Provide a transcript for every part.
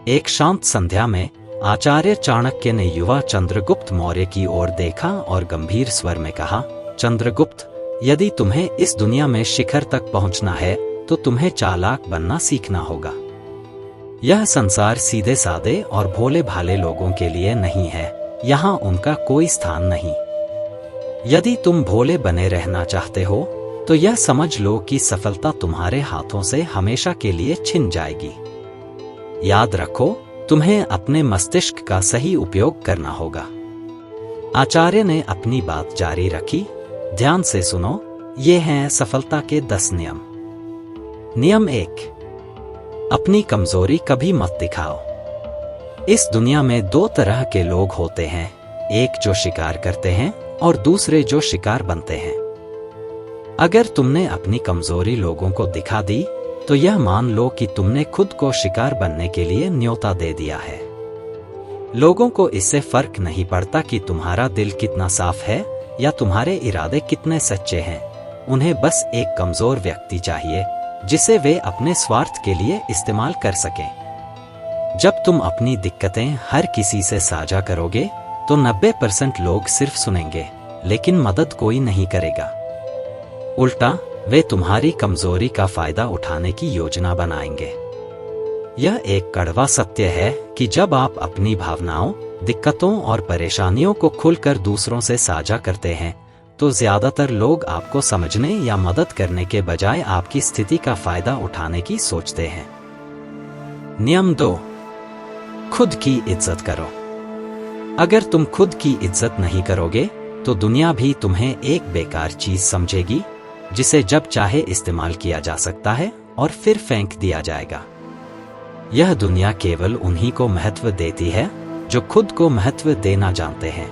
एक शांत संध्या में आचार्य चाणक्य ने युवा चंद्रगुप्त मौर्य की ओर देखा और गंभीर स्वर में कहा, चंद्रगुप्त, यदि तुम्हें इस दुनिया में शिखर तक पहुंचना है तो तुम्हें चालाक बनना सीखना होगा। यह संसार सीधे सादे और भोले भाले लोगों के लिए नहीं है, यहाँ उनका कोई स्थान नहीं। यदि तुम भोले बने रहना चाहते हो तो यह समझ लो कि सफलता तुम्हारे हाथों से हमेशा के लिए छिन जाएगी। याद रखो, तुम्हें अपने मस्तिष्क का सही उपयोग करना होगा। आचार्य ने अपनी बात जारी रखी, ध्यान से सुनो, ये हैं सफलता के 10 नियम। नियम 1, अपनी कमजोरी कभी मत दिखाओ। इस दुनिया में 2 तरह के लोग होते हैं, एक जो शिकार करते हैं और दूसरे जो शिकार बनते हैं। अगर तुमने अपनी कमजोरी लोगों को दिखा दी तो यह मान लो कि तुमने खुद को शिकार बनने के लिए न्योता दे दिया है। लोगों को इससे फर्क नहीं पड़ता कि तुम्हारा दिल कितना साफ है या तुम्हारे इरादे कितने सच्चे हैं। उन्हें बस एक कमजोर व्यक्ति चाहिए जिसे वे अपने स्वार्थ के लिए इस्तेमाल कर सकें। जब तुम अपनी दिक्कतें हर किसी से साझा करोगे तो 90% लोग सिर्फ सुनेंगे, लेकिन मदद कोई नहीं करेगा। उल्टा वे तुम्हारी कमजोरी का फायदा उठाने की योजना बनाएंगे। यह एक कड़वा सत्य है कि जब आप अपनी भावनाओं, दिक्कतों और परेशानियों को खुलकर दूसरों से साझा करते हैं तो ज्यादातर लोग आपको समझने या मदद करने के बजाय आपकी स्थिति का फायदा उठाने की सोचते हैं। नियम 2, खुद की इज्जत करो। अगर तुम खुद की इज्जत नहीं करोगे तो दुनिया भी तुम्हें एक बेकार चीज समझेगी जिसे जब चाहे इस्तेमाल किया जा सकता है और फिर फेंक दिया जाएगा। यह दुनिया केवल उन्हीं को महत्व देती है जो खुद को महत्व देना जानते हैं।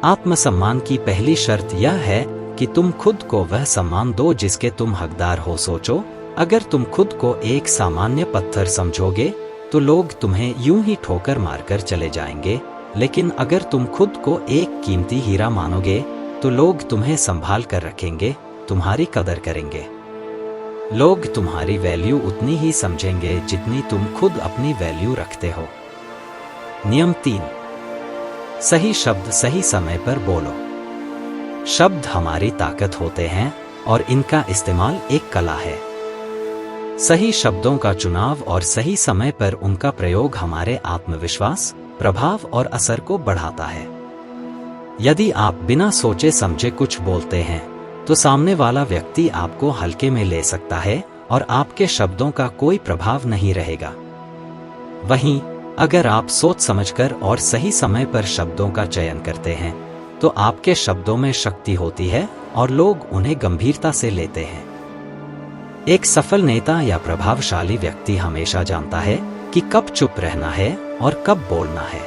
आत्मसम्मान की पहली शर्त यह है कि तुम खुद को वह सम्मान दो जिसके तुम हकदार हो। सोचो, अगर तुम खुद को एक सामान्य पत्थर समझोगे तो लोग तुम्हें यूं ही ठोकर मारकर चले जाएंगे, लेकिन अगर तुम खुद को एक कीमती हीरा मानोगे तो लोग तुम्हें संभाल कर रखेंगे, तुम्हारी कदर करेंगे। लोग तुम्हारी वैल्यू उतनी ही समझेंगे जितनी तुम खुद अपनी वैल्यू रखते हो। नियम 3, सही शब्द सही समय पर बोलो। शब्द हमारी ताकत होते हैं और इनका इस्तेमाल एक कला है। सही शब्दों का चुनाव और सही समय पर उनका प्रयोग हमारे आत्मविश्वास, प्रभाव और असर को बढ़ाता है। यदि आप बिना सोचे समझे कुछ बोलते हैं तो सामने वाला व्यक्ति आपको हल्के में ले सकता है और आपके शब्दों का कोई प्रभाव नहीं रहेगा। वहीं अगर आप सोच समझकर और सही समय पर शब्दों का चयन करते हैं तो आपके शब्दों में शक्ति होती है और लोग उन्हें गंभीरता से लेते हैं। एक सफल नेता या प्रभावशाली व्यक्ति हमेशा जानता है कि कब चुप रहना है और कब बोलना है।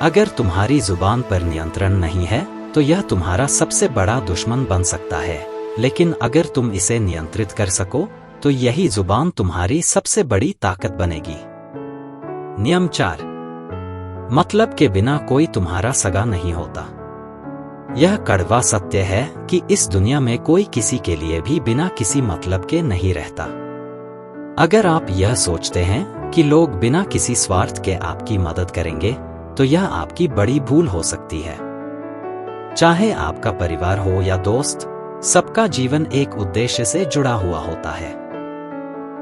अगर तुम्हारी जुबान पर नियंत्रण नहीं है तो यह तुम्हारा सबसे बड़ा दुश्मन बन सकता है, लेकिन अगर तुम इसे नियंत्रित कर सको तो यही जुबान तुम्हारी सबसे बड़ी ताकत बनेगी। नियम 4, मतलब के बिना कोई तुम्हारा सगा नहीं होता। यह कड़वा सत्य है कि इस दुनिया में कोई किसी के लिए भी बिना किसी मतलब के नहीं रहता। अगर आप यह सोचते हैं कि लोग बिना किसी स्वार्थ के आपकी मदद करेंगे तो यह आपकी बड़ी भूल हो सकती है। चाहे आपका परिवार हो या दोस्त, सबका जीवन एक उद्देश्य से जुड़ा हुआ होता है।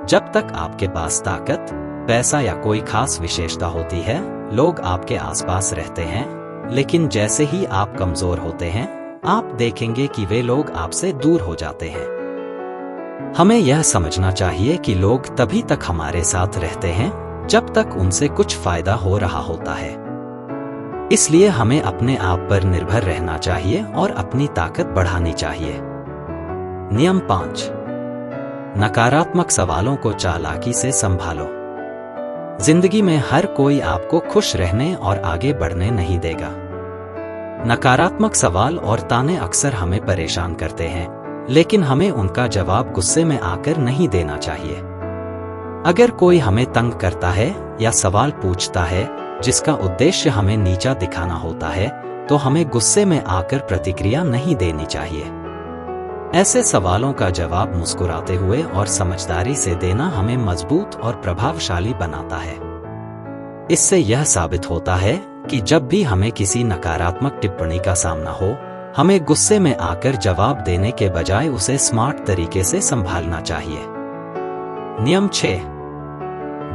जब तक आपके पास ताकत, पैसा या कोई खास विशेषता होती है, लोग आपके आसपास रहते हैं, लेकिन जैसे ही आप कमजोर होते हैं, आप देखेंगे कि वे लोग आपसे दूर हो जाते हैं। हमें यह समझना चाहिए कि लोग तभी तक हमारे साथ रहते हैं जब तक उनसे कुछ फायदा हो रहा होता है। इसलिए हमें अपने आप पर निर्भर रहना चाहिए और अपनी ताकत बढ़ानी चाहिए। नियम 5, नकारात्मक सवालों को चालाकी से संभालो। जिंदगी में हर कोई आपको खुश रहने और आगे बढ़ने नहीं देगा। नकारात्मक सवाल और ताने अक्सर हमें परेशान करते हैं, लेकिन हमें उनका जवाब गुस्से में आकर नहीं देना चाहिए। अगर कोई हमें तंग करता है या सवाल पूछता है जिसका उद्देश्य हमें नीचा दिखाना होता है, तो हमें गुस्से में आकर प्रतिक्रिया नहीं देनी चाहिए। ऐसे सवालों का जवाब मुस्कुराते हुए और समझदारी से देना हमें मजबूत और प्रभावशाली बनाता है। इससे यह साबित होता है कि जब भी हमें किसी नकारात्मक टिप्पणी का सामना हो, हमें गुस्से में आकर जवाब देने के बजाय उसे स्मार्ट तरीके से संभालना चाहिए। नियम 6,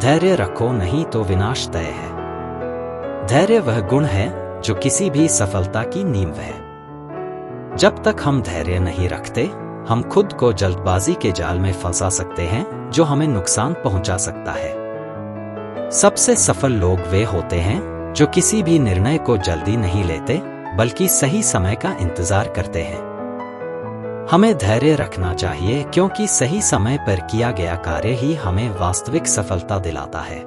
धैर्य रखो नहीं तो विनाश तय है। धैर्य वह गुण है जो किसी भी सफलता की नींव है। जब तक हम धैर्य नहीं रखते, हम खुद को जल्दबाजी के जाल में फंसा सकते हैं जो हमें नुकसान पहुंचा सकता है। सबसे सफल लोग वे होते हैं जो किसी भी निर्णय को जल्दी नहीं लेते, बल्कि सही समय का इंतजार करते हैं। हमें धैर्य रखना चाहिए क्योंकि सही समय पर किया गया कार्य ही हमें वास्तविक सफलता दिलाता है।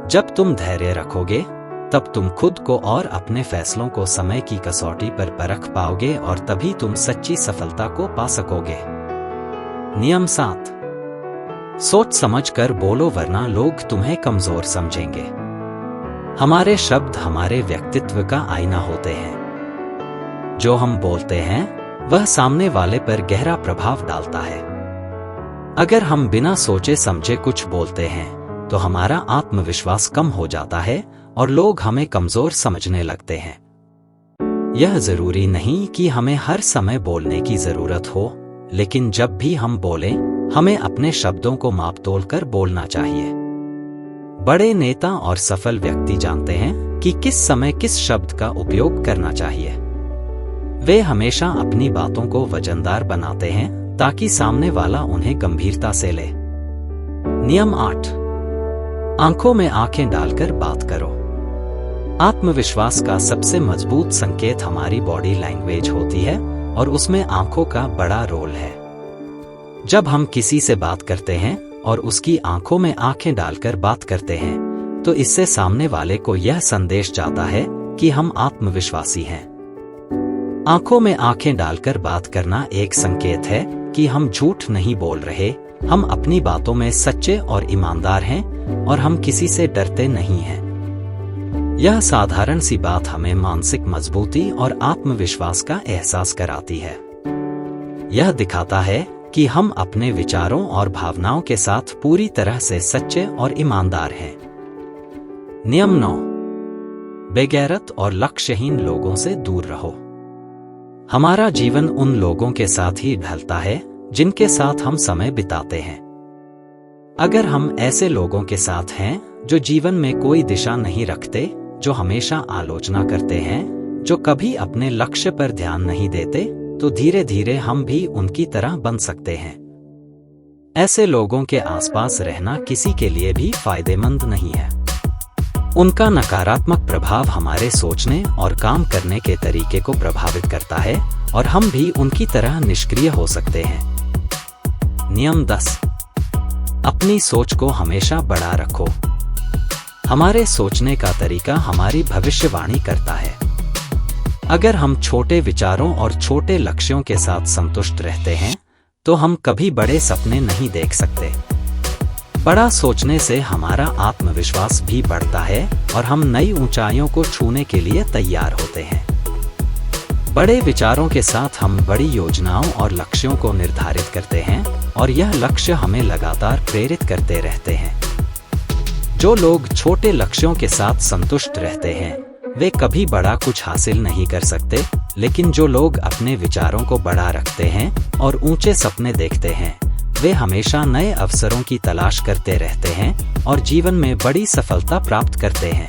जब तुम धैर्य रखोगे, तब तुम खुद को और अपने फैसलों को समय की कसौटी पर परख पाओगे और तभी तुम सच्ची सफलता को पा सकोगे। नियम 7, सोच समझ कर बोलो वरना लोग तुम्हें कमजोर समझेंगे। हमारे शब्द हमारे व्यक्तित्व का आईना होते हैं। जो हम बोलते हैं वह सामने वाले पर गहरा प्रभाव डालता है। अगर हम बिना सोचे समझे कुछ बोलते हैं तो हमारा आत्मविश्वास कम हो जाता है और लोग हमें कमजोर समझने लगते हैं। यह जरूरी नहीं कि हमें हर समय बोलने की जरूरत हो, लेकिन जब भी हम बोलें, हमें अपने शब्दों को माप तोल कर बोलना चाहिए। बड़े नेता और सफल व्यक्ति जानते हैं कि किस समय किस शब्द का उपयोग करना चाहिए। वे हमेशा अपनी बातों को वजनदार बनाते हैं ताकि सामने वाला उन्हें गंभीरता से ले। नियम 8, आंखों में आंखें डालकर बात करो। आत्मविश्वास का सबसे मजबूत संकेत हमारी बॉडी लैंग्वेज होती है और उसमें आंखों का बड़ा रोल है। जब हम किसी से बात करते हैं और उसकी आंखों में आंखें डालकर बात करते हैं, तो इससे सामने वाले को यह संदेश जाता है कि हम आत्मविश्वासी हैं। आंखों में आंखें डालकर बात करना एक संकेत है कि हम झूठ नहीं बोल रहे, हम अपनी बातों में सच्चे और ईमानदार हैं और हम किसी से डरते नहीं हैं। यह साधारण सी बात हमें मानसिक मजबूती और आत्मविश्वास का एहसास कराती है। यह दिखाता है कि हम अपने विचारों और भावनाओं के साथ पूरी तरह से सच्चे और ईमानदार हैं। नियम 9, बेगैरत और लक्ष्यहीन लोगों से दूर रहो। हमारा जीवन उन लोगों के साथ ही ढलता है जिनके साथ हम समय बिताते हैं। अगर हम ऐसे लोगों के साथ हैं जो जीवन में कोई दिशा नहीं रखते, जो हमेशा आलोचना करते हैं, जो कभी अपने लक्ष्य पर ध्यान नहीं देते, तो धीरे धीरे हम भी उनकी तरह बन सकते हैं। ऐसे लोगों के आसपास रहना किसी के लिए भी फायदेमंद नहीं है। उनका नकारात्मक प्रभाव हमारे सोचने और काम करने के तरीके को प्रभावित करता है और हम भी उनकी तरह निष्क्रिय हो सकते हैं। नियम 10, अपनी सोच को हमेशा बड़ा रखो। हमारे सोचने का तरीका हमारी भविष्यवाणी करता है। अगर हम छोटे विचारों और छोटे लक्ष्यों के साथ संतुष्ट रहते हैं, तो हम कभी बड़े सपने नहीं देख सकते। बड़ा सोचने से हमारा आत्मविश्वास भी बढ़ता है और हम नई ऊंचाइयों को छूने के लिए तैयार होते हैं। बड़े विचारों के साथ हम बड़ी योजनाओं और लक्ष्यों को निर्धारित करते हैं और यह लक्ष्य हमें लगातार प्रेरित करते रहते हैं। जो लोग छोटे लक्ष्यों के साथ संतुष्ट रहते हैं, वे कभी बड़ा कुछ हासिल नहीं कर सकते, लेकिन जो लोग अपने विचारों को बड़ा रखते हैं और ऊंचे सपने देखते हैं, वे हमेशा नए अवसरों की तलाश करते रहते हैं और जीवन में बड़ी सफलता प्राप्त करते हैं।